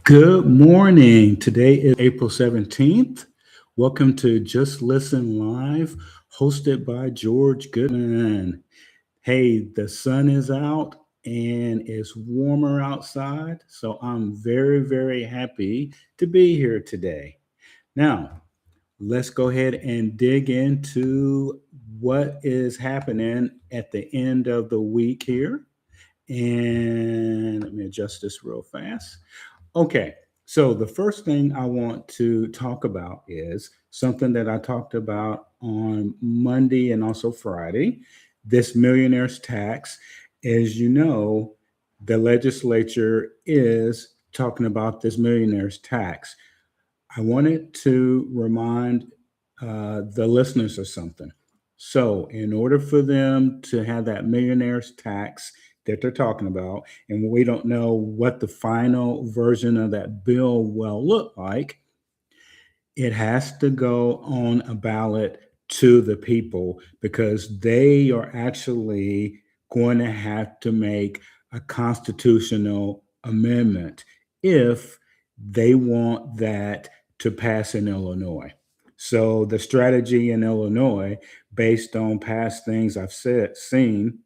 Good morning. Today is April 17th. Welcome to Just Listen Live, hosted by George Goodman. Hey, the sun is out and it's warmer outside, so I'm very, very happy to be here today. Now, let's go ahead and dig into what is happening at the end of the week here. And let me adjust this real fast. Okay, so the first thing I want to talk about is something that I talked about on Monday and also Friday. This millionaire's tax. As you know, the legislature is talking about this millionaire's tax. I wanted to remind the listeners of something. So, in order for them to have that millionaire's tax that they're talking about, and we don't know what the final version of that bill will look like, it has to go on a ballot to the people because they are actually going to have to make a constitutional amendment if they want that to pass in Illinois. So the strategy in Illinois, based on past things I've seen,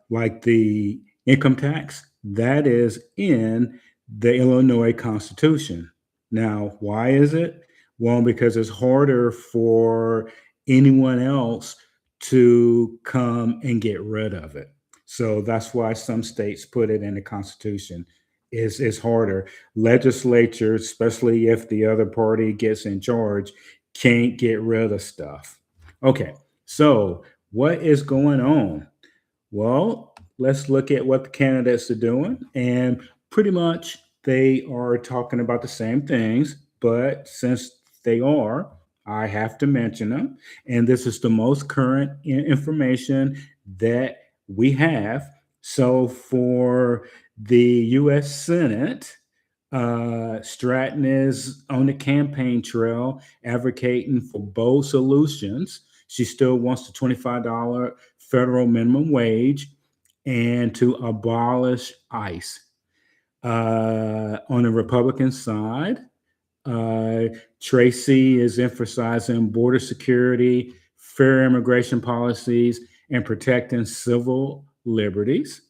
like the income tax, that is in the Illinois Constitution. Now, why is it? Well, because it's harder for anyone else to come and get rid of it. So that's why some states put it in the Constitution. Is harder. Legislatures, especially if the other party gets in charge, can't get rid of stuff. Okay, so what is going on? Well, let's look at what the candidates are doing. And pretty much they are talking about the same things, but since they are, I have to mention them. And this is the most current information that we have. So for the U.S. Senate, Stratton is on the campaign trail advocating for bold solutions. She still wants the $25 federal minimum wage and to abolish ICE. On the Republican side, uh, Tracy is emphasizing border security, fair immigration policies, and protecting civil liberties.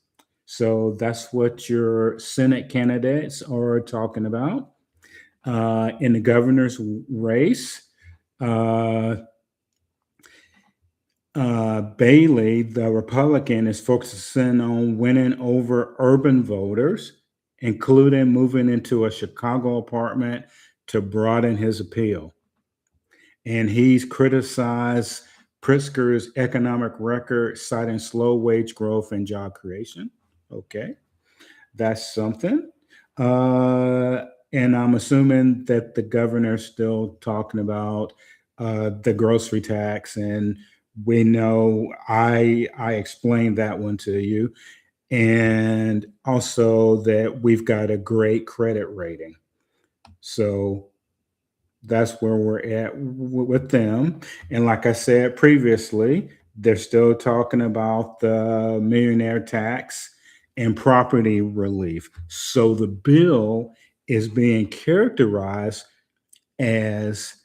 So that's what your Senate candidates are talking about. In the governor's race, uh, Bailey, the Republican, is focusing on winning over urban voters, including moving into a Chicago apartment to broaden his appeal. And he's criticized Pritzker's economic record, citing slow wage growth and job creation. Okay, that's something. And I'm assuming that the governor's still talking about the grocery tax, and we know I explained that one to you, and also that we've got a great credit rating. So that's where we're at with them. And like I said previously, they're still talking about the millionaire tax and property relief. So the bill is being characterized as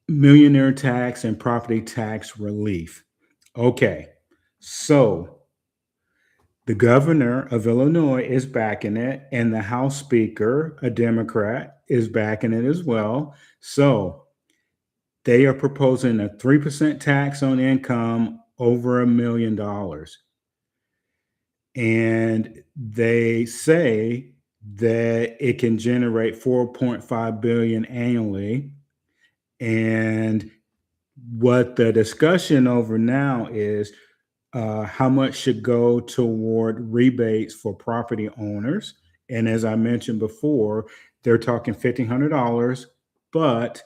millionaire tax and property tax relief. Okay, so the governor of Illinois is backing it, and the House Speaker, a Democrat, is backing it as well. So they are proposing a 3% tax on income over $1 million. And they say that it can generate 4.5 billion annually. And what the discussion over now is how much should go toward rebates for property owners. And as I mentioned before, they're talking $1,500, but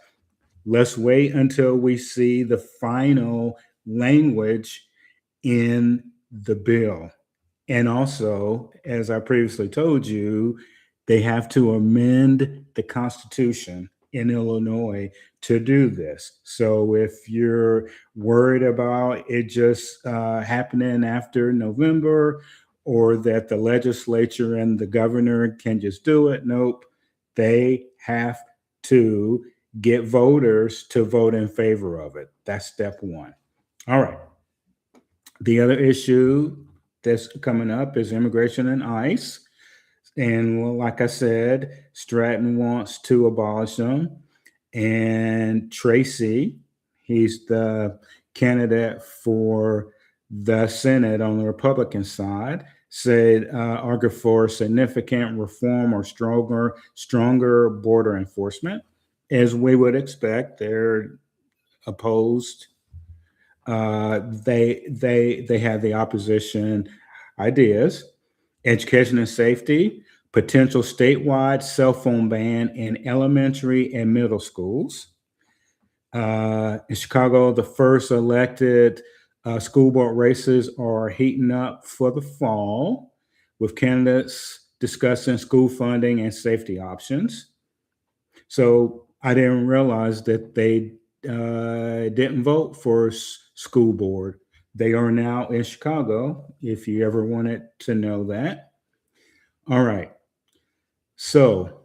let's wait until we see the final language in the bill. And also, as I previously told you, they have to amend the Constitution in Illinois to do this. So if you're worried about it just happening after November, or that the legislature and the governor can just do it. Nope. They have to get voters to vote in favor of it. That's step one. All right. The other issue that's coming up is immigration and ICE. And like I said, Stratton wants to abolish them. And Tracy, he's the candidate for the Senate on the Republican side, said argue for significant reform or stronger border enforcement. As we would expect, they're opposed. They have the opposition ideas. Education and safety, potential statewide cell phone ban in elementary and middle schools. In Chicago, the first elected school board races are heating up for the fall, with candidates discussing school funding and safety options. So I didn't realize that they didn't vote for school board. They are now in Chicago, if you ever wanted to know that. All right. So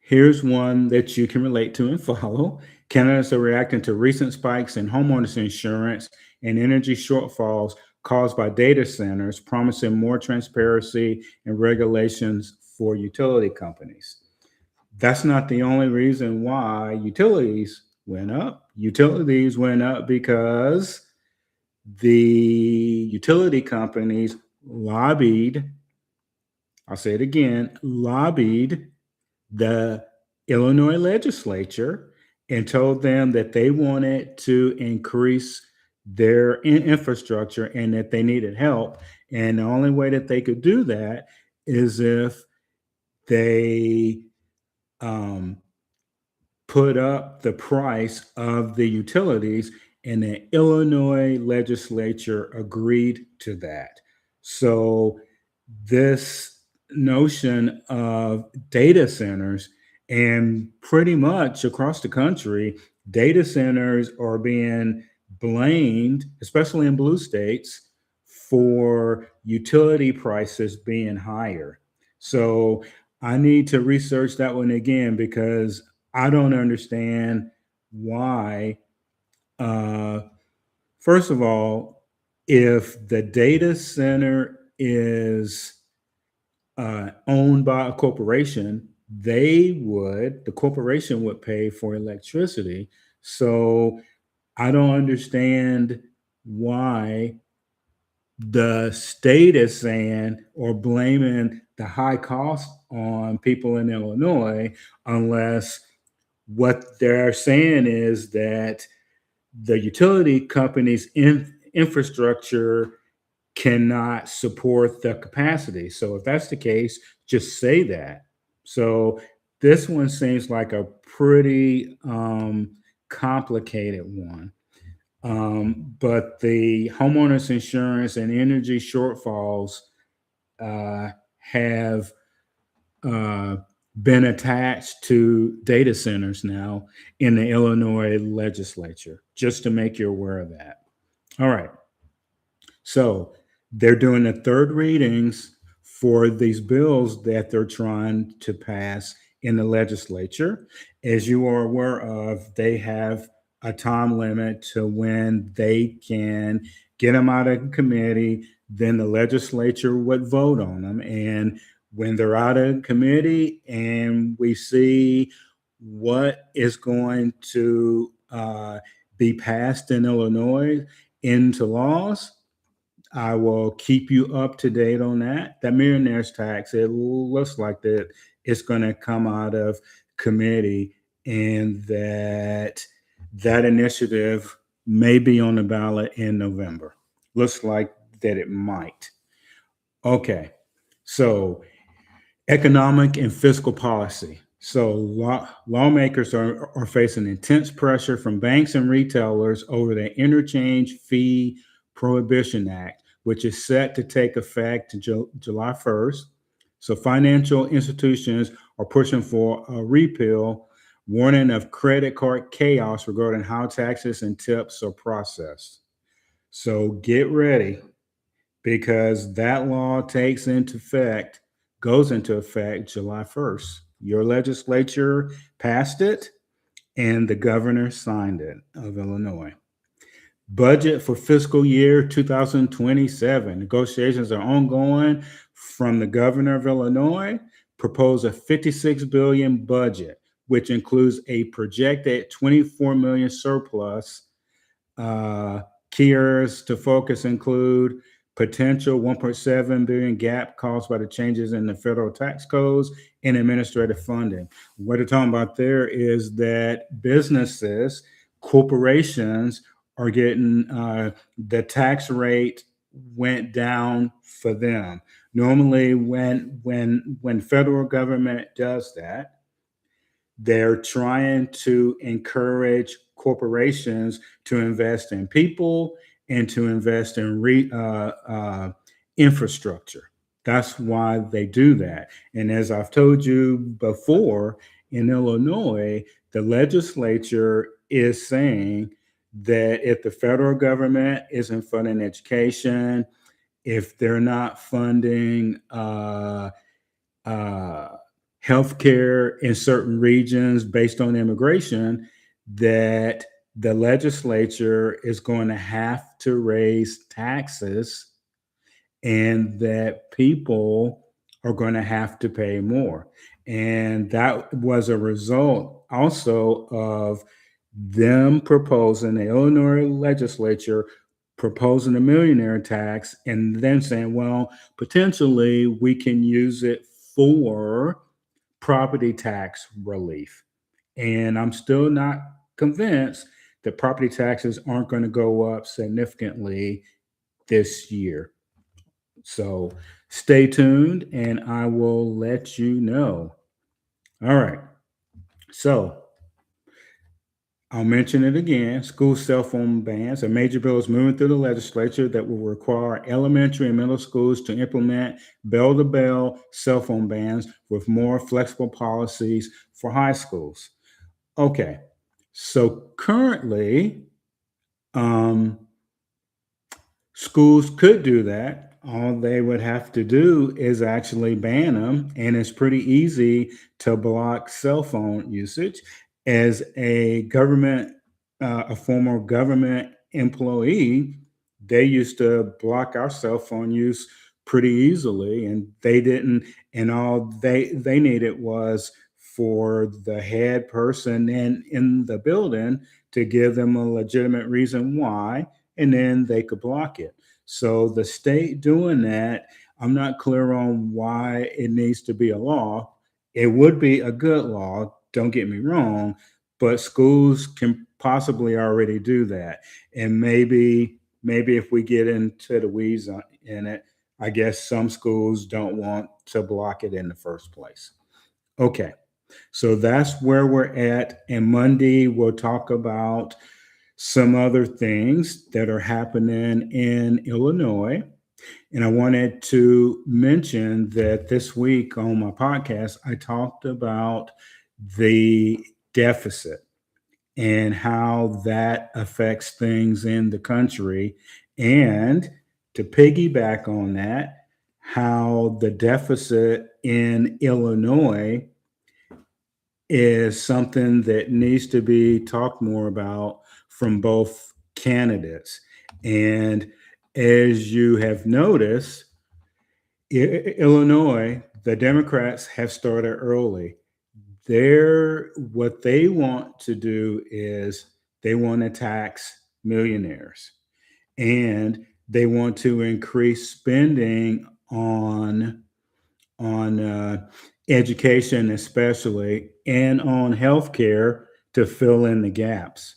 here's one that you can relate to and follow. Candidates are reacting to recent spikes in homeowners insurance and energy shortfalls caused by data centers, promising more transparency and regulations for utility companies. That's not the only reason why utilities went up. Utilities went up because the utility companies lobbied, I'll say it again, lobbied the Illinois legislature and told them that they wanted to increase their infrastructure and that they needed help. And the only way that they could do that is if they put up the price of the utilities, and the Illinois legislature agreed to that. So this notion of data centers, and pretty much across the country, data centers are being blamed, especially in blue states, for utility prices being higher. So I need to research that one again because I don't understand why. First of all, if the data center is owned by a corporation, the corporation would pay for electricity. So I don't understand why the state is saying or blaming the high cost on people in Illinois, unless what they're saying is that the utility company's infrastructure cannot support the capacity. So if that's the case, just say that. So this one seems like a pretty complicated one. But the homeowners insurance and energy shortfalls have been attached to data centers now in the Illinois legislature, just to make you aware of that. All right. So they're doing the third readings for these bills that they're trying to pass in the legislature. As you are aware of, they have a time limit to when they can get them out of committee. Then the legislature would vote on them. And when they're out of committee and we see what is going to be passed in Illinois into laws, I will keep you up to date on that. That millionaire's tax, it looks like that it's going to come out of committee, and that initiative may be on the ballot in November. Looks like that it might. Okay, so economic and fiscal policy. So lawmakers are facing intense pressure from banks and retailers over the Interchange Fee Prohibition Act, which is set to take effect July 1st. So financial institutions are pushing for a repeal, warning of credit card chaos regarding how taxes and tips are processed. So get ready, because that law goes into effect July 1st. Your legislature passed it and the governor signed it of Illinois. Budget for fiscal year 2027. Negotiations are ongoing. From the governor of Illinois, propose a 56 billion budget, which includes a projected 24 million surplus. Key areas to focus include potential 1.7 billion gap caused by the changes in the federal tax codes and administrative funding. What they're talking about there is that businesses, corporations are getting the tax rate went down for them. Normally, when federal government does that, they're trying to encourage corporations to invest in people and to invest in infrastructure. That's why they do that. And as I've told you before, in Illinois, the legislature is saying that if the federal government isn't funding education, if they're not funding healthcare in certain regions based on immigration, that the legislature is going to have to raise taxes and that people are going to have to pay more. And that was a result also of them proposing, the Illinois legislature proposing a millionaire tax and then saying, well, potentially we can use it for property tax relief. And I'm still not convinced that property taxes aren't going to go up significantly this year. So stay tuned and I will let you know. All right. So I'll mention it again. School cell phone bans. A major bill is moving through the legislature that will require elementary and middle schools to implement bell-to-bell cell phone bans with more flexible policies for high schools. Okay, so currently, schools could do that. All they would have to do is actually ban them, and it's pretty easy to block cell phone usage. As a former government employee, they used to block our cell phone use pretty easily, and they didn't. And all they needed was for the head person in the building to give them a legitimate reason why, and then they could block it. So the state doing that, I'm not clear on why it needs to be a law. It would be a good law, don't get me wrong, but schools can possibly already do that. And maybe if we get into the weeds in it, I guess some schools don't want to block it in the first place. Okay, so that's where we're at. And Monday, we'll talk about some other things that are happening in Illinois. And I wanted to mention that this week on my podcast, I talked about the deficit and how that affects things in the country. And to piggyback on that, how the deficit in Illinois is something that needs to be talked more about from both candidates. And as you have noticed, Illinois, the Democrats have started early. What they want to do is they want to tax millionaires and they want to increase spending on education, especially, and on healthcare to fill in the gaps.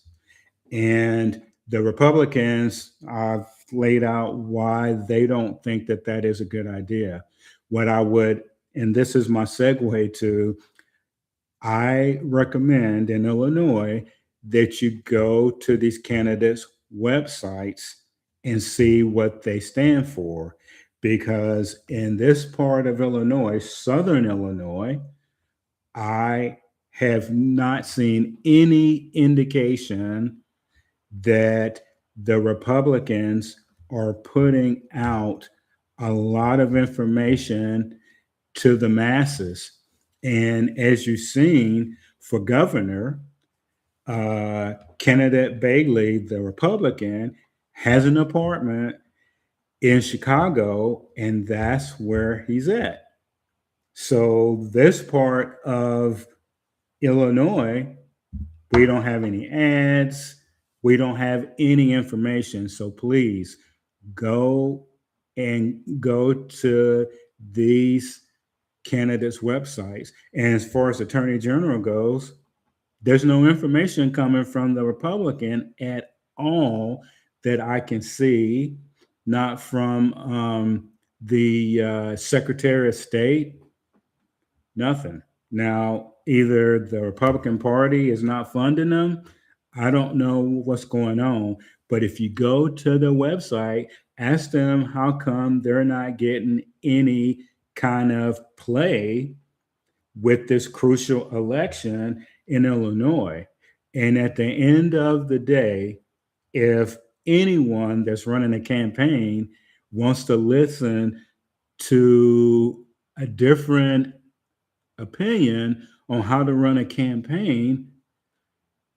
And the Republicans have laid out why they don't think that that is a good idea. And this is my segue to, I recommend in Illinois that you go to these candidates' websites and see what they stand for. Because in this part of Illinois, Southern Illinois, I have not seen any indication that the Republicans are putting out a lot of information to the masses. And as you've seen, for governor, candidate Bailey, the Republican, has an apartment in Chicago, and that's where he's at. So this part of Illinois, we don't have any ads. We don't have any information. So please go go to these candidates' websites. And as far as Attorney General goes, there's no information coming from the Republican at all that I can see, not from the Secretary of State, nothing. Now, either the Republican Party is not funding them. I don't know what's going on. But if you go to the website, ask them how come they're not getting any kind of play with this crucial election in Illinois. And at the end of the day, if anyone that's running a campaign wants to listen to a different opinion on how to run a campaign,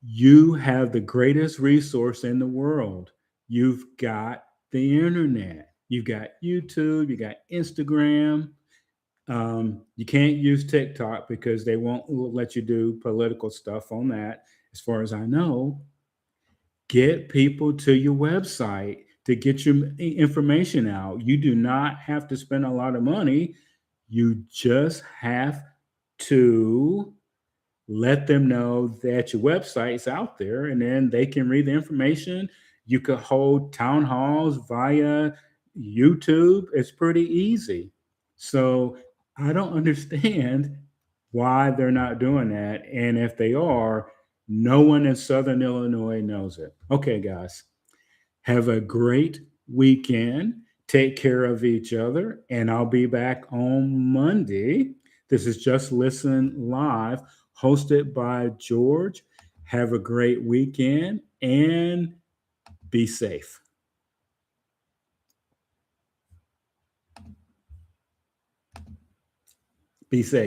you have the greatest resource in the world. You've got the internet, you've got YouTube, you got Instagram. You can't use TikTok because they won't let you do political stuff on that, as far as I know. Get people to your website to get your information out. You do not have to spend a lot of money. You just have to let them know that your website's out there, and then they can read the information. You could hold town halls via YouTube. It's pretty easy. So I don't understand why they're not doing that. And if they are, no one in Southern Illinois knows it. Okay, guys, have a great weekend. Take care of each other. And I'll be back on Monday. This is Just Listen Live, hosted by George. Have a great weekend and be safe. Be safe.